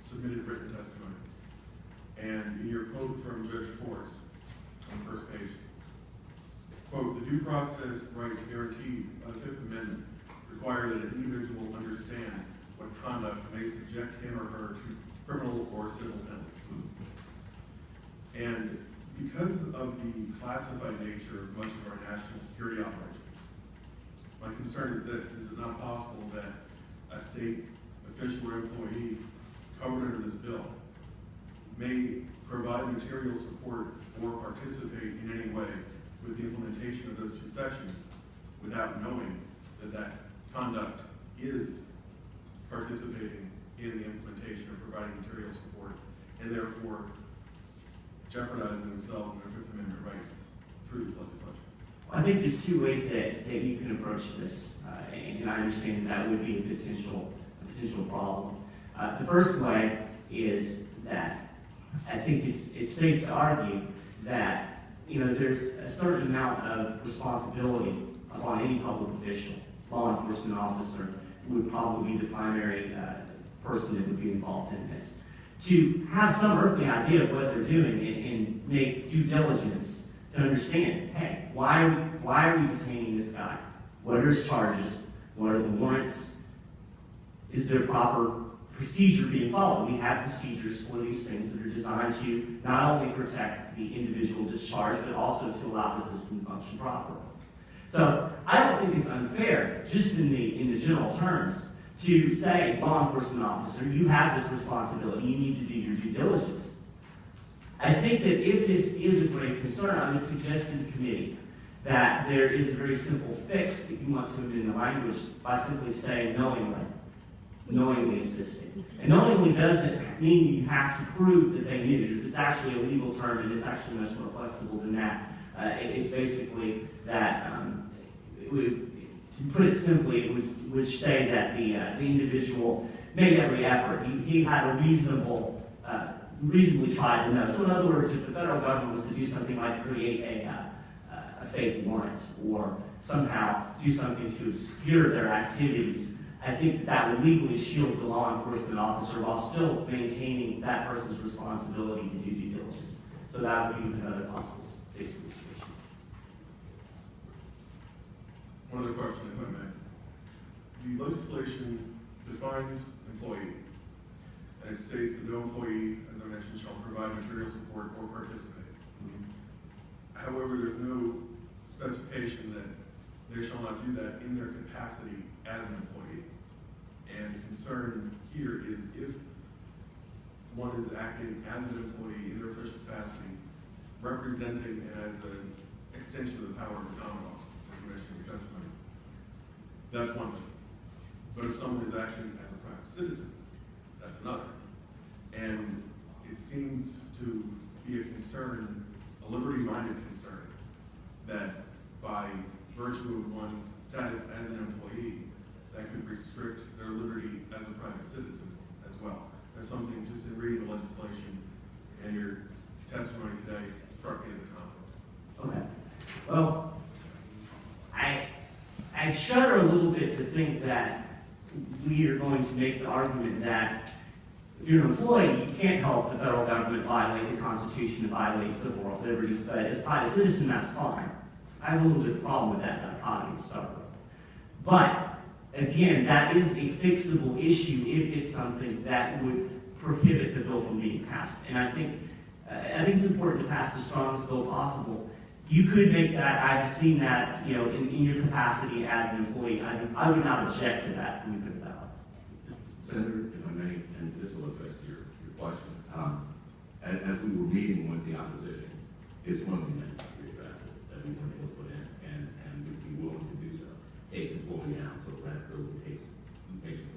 submitted written testimony. And in your quote from Judge Forrest on the first page, quote, "The due process rights guaranteed by the Fifth Amendment require that an individual understand what conduct may subject him or her to criminal or civil penalties." And because of the classified nature of much of our national security operations, my concern is this: is it not possible that a state official or employee covered under this bill may provide material support or participate in any way with the implementation of those two sections without knowing that that conduct is participating in the implementation or providing material support, and therefore jeopardizing themselves and their Fifth Amendment rights through this legislation? I think there's two ways that you can approach this, and I understand that would be a potential problem. The first way is that I think it's safe to argue that there's a certain amount of responsibility upon any public official. Law enforcement officer would probably be the primary person that would be involved in this, to have some earthly idea of what they're doing and make due diligence to understand, hey, why are we detaining this guy? What are his charges? What are the warrants? Is there proper procedure being followed? We have procedures for these things that are designed to not only protect the individual discharged, but also to allow the system to function properly. So I don't think it's unfair, just in the general terms, to say, law enforcement officer, you have this responsibility, you need to do your due diligence. I think that if this is a great concern, I would suggest to the committee that there is a very simple fix that you want to amend the language by simply saying knowingly assisting. And knowingly doesn't mean you have to prove that they knew. It's actually a legal term, and it's actually much more flexible than that. It's basically that, to put it simply, it would say that the individual made every effort. He had a reasonably tried to know. So in other words, if the federal government was to do something like create a fake warrant or somehow do something to obscure their activities, I think that would legally shield the law enforcement officer while still maintaining that person's responsibility to do due diligence. So that would be another possible fix to the situation. One other question, if I may. The legislation defines employee, and it states that no employee, as I mentioned, shall provide material support or participate. However, there's no specification that they shall not do that in their capacity as an employee. And the concern here is if one is acting as an employee in their official capacity, representing and as an extension of the power of the Commonwealth, as you mentioned in your testimony, that's one thing. But if someone is acting as a private citizen, that's another. And it seems to be a concern, a liberty-minded concern, that by virtue of one's status as an employee, that could restrict their liberty as a private citizen as well. That's something, just in reading the legislation and your testimony today, struck me as a conflict. Okay. Well, I shudder a little bit to think that we are going to make the argument that if you're an employee, you can't help the federal government violate the Constitution and violate civil liberties, but as a private citizen, that's fine. I have a little bit of a problem with that dichotomy to start with. But again, that is a fixable issue if it's something that would prohibit the bill from being passed. And I think it's important to pass the strongest bill possible. You could make that. I've seen that, in your capacity as an employee. I would not object to that when you put it that way. Senator, if I may, and this will address your question. As we were meeting with the opposition, it's one thing that needs to be drafted, that needs to be put in, and we'd be willing to do so. Takes employee out, so that really makes it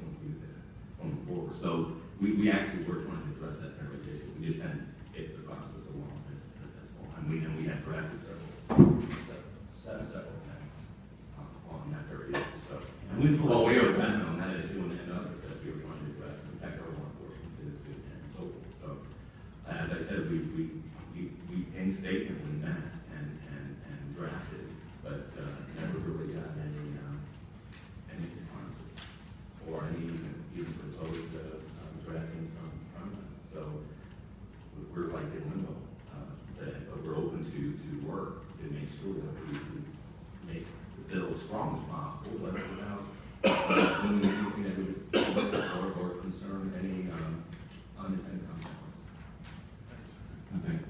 going forward. So we actually were trying to address that very issue. We just hadn't hit the process along as well. And we had drafted several things on that very issue. So we were dependent on that issue and others that we were trying to address and protect our law enforcement and so forth. So as I said, we painstakingly met and drafted, but never really got any responses or any even proposed draftings from sure that we make the bill as strong as possible, but without doing anything that would, or